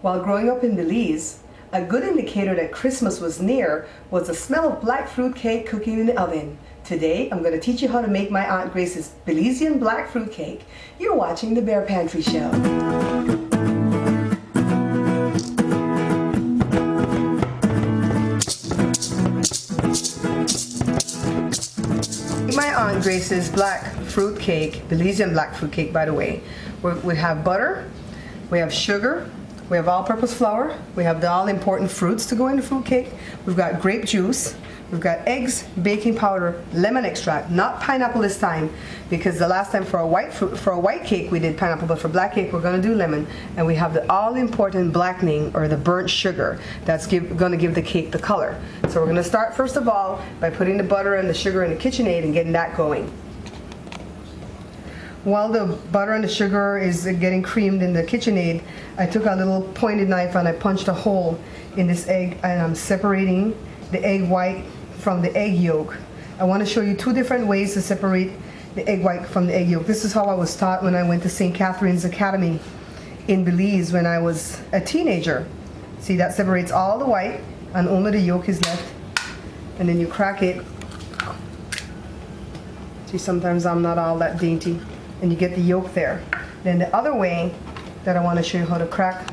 While growing up in Belize, a good indicator that Christmas was near was the smell of black fruit cake cooking in the oven. Today, I'm going to teach you how to make my Aunt Grace's Belizean black fruit cake. You're watching the Bear Pantry Show. My Aunt Grace's black fruit cake, Belizean black fruit cake by the way, we have butter, we have sugar, we have all-purpose flour, we have the all-important fruits to go in the fruit cake, we've got grape juice, we've got eggs, baking powder, lemon extract, not pineapple this time, because the last time for a white cake we did pineapple, but for black cake we're going to do lemon, and we have the all-important blackening or the burnt sugar that's going to give the cake the color. So we're going to start first of all by putting the butter and the sugar in the KitchenAid and getting that going. While the butter and the sugar is getting creamed in the KitchenAid, I took a little pointed knife and I punched a hole in this egg, and I'm separating the egg white from the egg yolk. I want to show you two different ways to separate the egg white from the egg yolk. This is how I was taught when I went to St. Catherine's Academy in Belize when I was a teenager. See, that separates all the white and only the yolk is left, and then you crack it. See, sometimes I'm not all that dainty, and you get the yolk there. Then the other way that I want to show you how to crack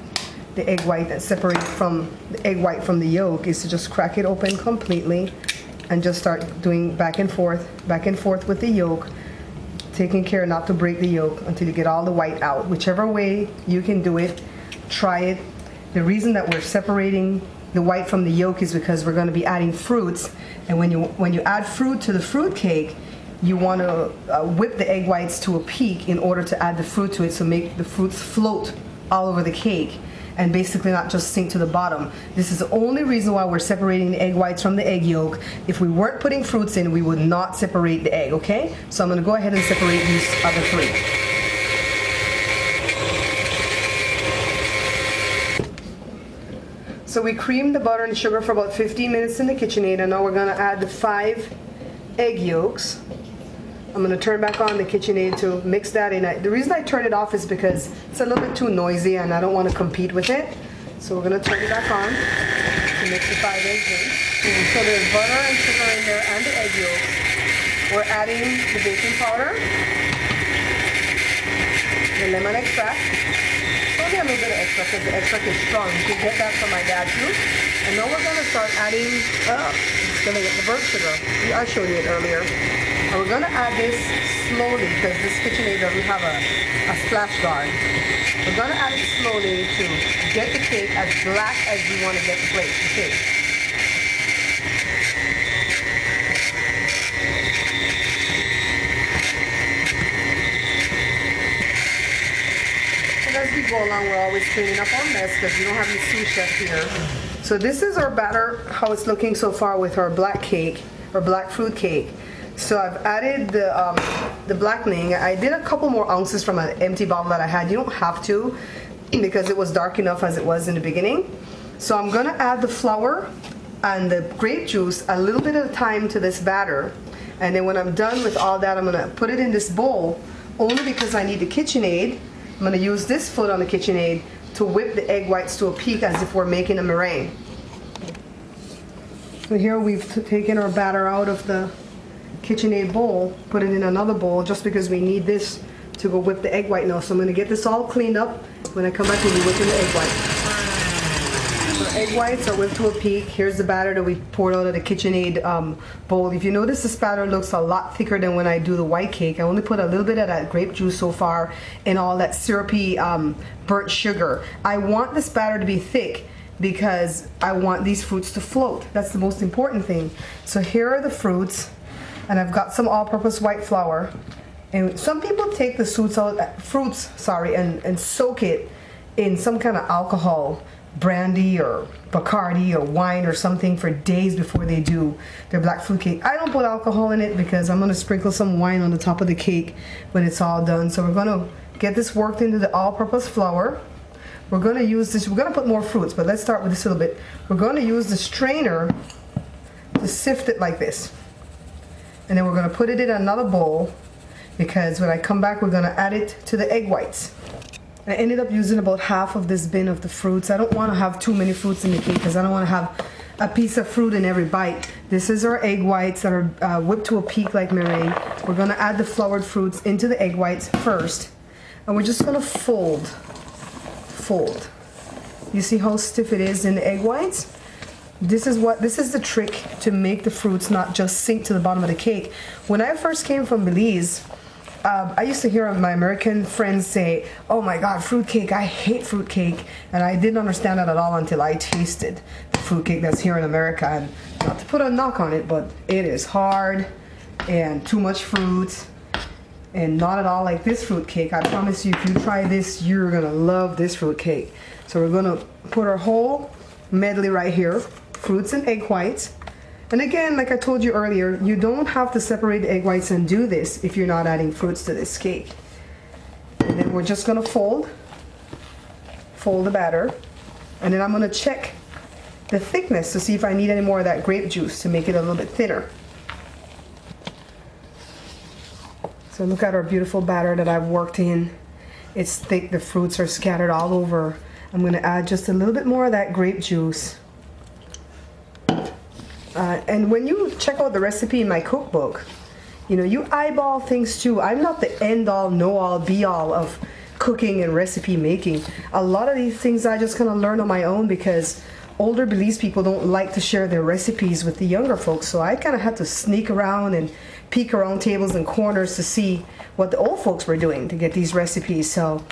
the egg white that separates from the egg white from the yolk is to just crack it open completely and just start doing back and forth with the yolk, taking care not to break the yolk until you get all the white out. Whichever way you can do it, try it. The reason that we're separating the white from the yolk is because we're going to be adding fruits, and when you add fruit to the fruit cake, you want to whip the egg whites to a peak in order to add the fruit to it, so make the fruits float all over the cake and basically not just sink to the bottom. This is the only reason why we're separating the egg whites from the egg yolk. If we weren't putting fruits in, we would not separate the egg, okay? So I'm going to go ahead and separate these other three. So we creamed the butter and sugar for about 15 minutes in the KitchenAid, and now we're going to add the 5 egg yolks. I'm going to turn back on the KitchenAid to mix that in. The reason I turn it off is because it's a little bit too noisy and I don't want to compete with it. So we're going to turn it back on to mix the 5 eggs in. So there's butter and sugar in there and the egg yolks. We're adding the baking powder, the lemon extract. Only a little bit of extra because the extract is strong. You can get that from my dad too. And now we're going to start adding, it's going to get the burnt sugar. I showed you it earlier. And we're going to add this slowly because this KitchenAid doesn't have a splash guard. We're going to add it slowly to get the cake as black as you want to get the cake. And as we go along, we're always cleaning up our mess because we don't have any sous chef here. So this is our batter, how it's looking so far with our black cake, or black fruit cake. So I've added the blackening. I did a couple more ounces from an empty bottle that I had. You don't have to because it was dark enough as it was in the beginning. So I'm going to add the flour and the grape juice a little bit at a time to this batter. And then when I'm done with all that, I'm going to put it in this bowl only because I need the KitchenAid. I'm going to use this foot on the KitchenAid to whip the egg whites to a peak as if we're making a meringue. So here we've taken our batter out of the KitchenAid bowl, put it in another bowl just because we need this to go whip the egg white now. So I'm going to get this all cleaned up. When I come back, we'll be whipping the egg white. So egg whites are whipped to a peak. Here's the batter that we poured out of the KitchenAid bowl. If you notice, this batter looks a lot thicker than when I do the white cake. I only put a little bit of that grape juice so far and all that syrupy burnt sugar. I want this batter to be thick because I want these fruits to float. That's the most important thing. So here are the fruits. And I've got some all-purpose white flour. And some people take the fruits and soak it in some kind of alcohol, brandy or Bacardi or wine or something for days before they do their black fruit cake. I don't put alcohol in it because I'm going to sprinkle some wine on the top of the cake when it's all done. So we're going to get this worked into the all-purpose flour. We're going to use this, we're going to put more fruits, but let's start with this a little bit. We're going to use the strainer to sift it like this. And then we're going to put it in another bowl because when I come back, we're going to add it to the egg whites. I ended up using about half of this bin of the fruits. I don't want to have too many fruits in the cake because I don't want to have a piece of fruit in every bite. This is our egg whites that are whipped to a peak like meringue. We're going to add the floured fruits into the egg whites first. And we're just going to fold. You see how stiff it is in the egg whites? This is the trick to make the fruits not just sink to the bottom of the cake. When I first came from Belize, I used to hear my American friends say, oh my God, fruitcake, I hate fruitcake. And I didn't understand that at all until I tasted the fruitcake that's here in America. And not to put a knock on it, but it is hard and too much fruit and not at all like this fruitcake. I promise you, if you try this, you're gonna love this fruitcake. So we're gonna put our whole medley right here, fruits and egg whites. And again, like I told you earlier, you don't have to separate the egg whites and do this if you're not adding fruits to this cake. And then we're just gonna fold the batter. And then I'm gonna check the thickness to see if I need any more of that grape juice to make it a little bit thinner. So look at our beautiful batter that I've worked in. It's thick, the fruits are scattered all over. I'm gonna add just a little bit more of that grape juice. And when you check out the recipe in my cookbook, you know, you eyeball things too. I'm not the end all, know all, be all of cooking and recipe making. A lot of these things I just kind of learn on my own because older Belize people don't like to share their recipes with the younger folks. So I kind of had to sneak around and peek around tables and corners to see what the old folks were doing to get these recipes. So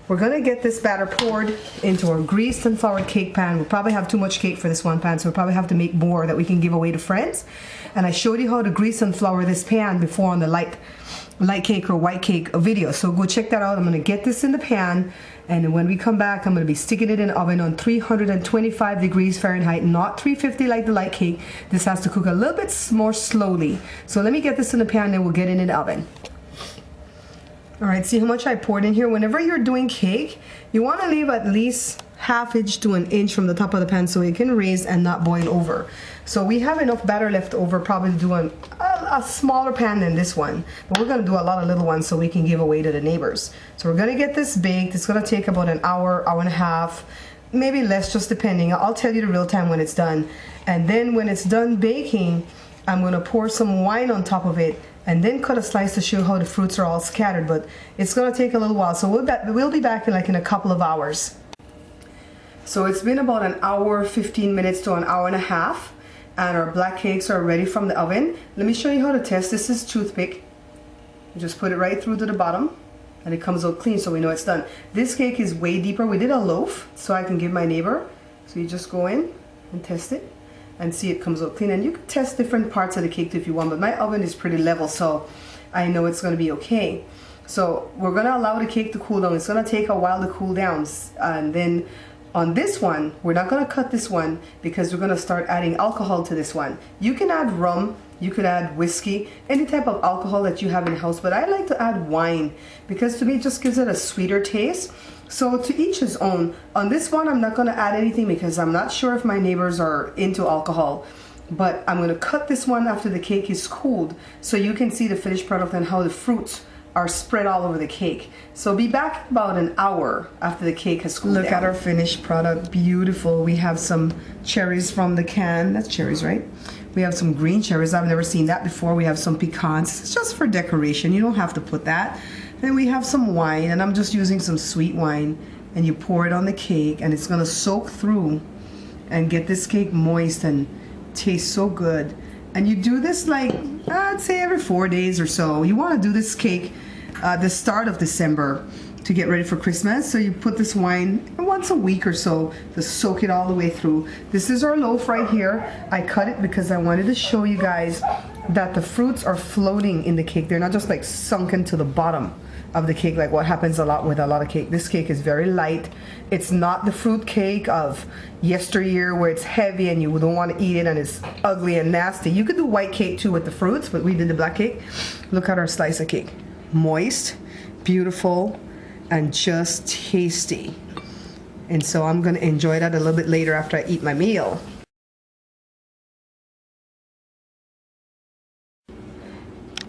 we're gonna get this batter poured into our greased and floured cake pan. We'll probably have too much cake for this one pan, so we'll probably have to make more that we can give away to friends. And I showed you how to grease and flour this pan before on the light cake or white cake video. So go check that out. I'm gonna get this in the pan, and when we come back, I'm gonna be sticking it in the oven on 325 degrees Fahrenheit, not 350 like the light cake. This has to cook a little bit more slowly. So let me get this in the pan and we'll get it in the oven. All right, see how much I poured in here? Whenever you're doing cake, you want to leave at least ½ inch to an inch from the top of the pan so it can raise and not boil over. So we have enough batter left over probably to do a smaller pan than this one. But we're going to do a lot of little ones so we can give away to the neighbors. So we're going to get this baked. It's going to take about an hour, hour and a half, maybe less, just depending. I'll tell you the real time when it's done. And then when it's done baking, I'm going to pour some wine on top of it and then cut a slice to show how the fruits are all scattered, but it's going to take a little while. So we'll be back in a couple of hours. So it's been about an hour, 15 minutes to an hour and a half, and our black cakes are ready from the oven. Let me show you how to test. This is toothpick. You just put it right through to the bottom and it comes out clean so we know it's done. This cake is way deeper. We did a loaf so I can give my neighbor. So you just go in and test it and see it comes out clean. And you can test different parts of the cake if you want, but my oven is pretty level, so I know it's going to be okay. So we're going to allow the cake to cool down. It's going to take a while to cool down, and then on this one, we're not going to cut this one because we're going to start adding alcohol to this one. You can add rum, you could add whiskey, any type of alcohol that you have in the house, but I like to add wine because to me it just gives it a sweeter taste. So to each his own. On this one, I'm not going to add anything because I'm not sure if my neighbors are into alcohol. But I'm going to cut this one after the cake is cooled so you can see the finished product and how the fruits are spread all over the cake. So be back about an hour after the cake has cooled down. Look at our finished product. Beautiful. We have some cherries from the can. That's cherries, right? We have some green cherries. I've never seen that before. We have some pecans. It's just for decoration. You don't have to put that. Then we have some wine, and I'm just using some sweet wine, and you pour it on the cake and it's going to soak through and get this cake moist and taste so good. And you do this like I'd say every 4 days or so. You want to do this cake the start of December to get ready for Christmas. So you put this wine once a week or so to soak it all the way through. This is our loaf right here. I cut it because I wanted to show you guys that the fruits are floating in the cake. They're not just like sunken to the bottom of the cake like what happens a lot with a lot of cake. This cake is very light. It's not the fruit cake of yesteryear where it's heavy and you don't want to eat it and it's ugly and nasty. You could do white cake too with the fruits, but we did the black cake. Look at our slice of cake. Moist, beautiful, and just tasty. And so I'm going to enjoy that a little bit later after I eat my meal.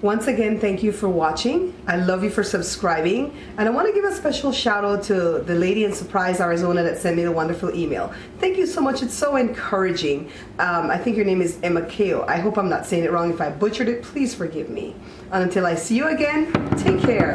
Once again, thank you for watching. I love you for subscribing. And I want to give a special shout out to the lady in Surprise, Arizona that sent me the wonderful email. Thank you so much. It's so encouraging. I think your name is Emma Keo. I hope I'm not saying it wrong. If I butchered it, please forgive me. And until I see you again, take care.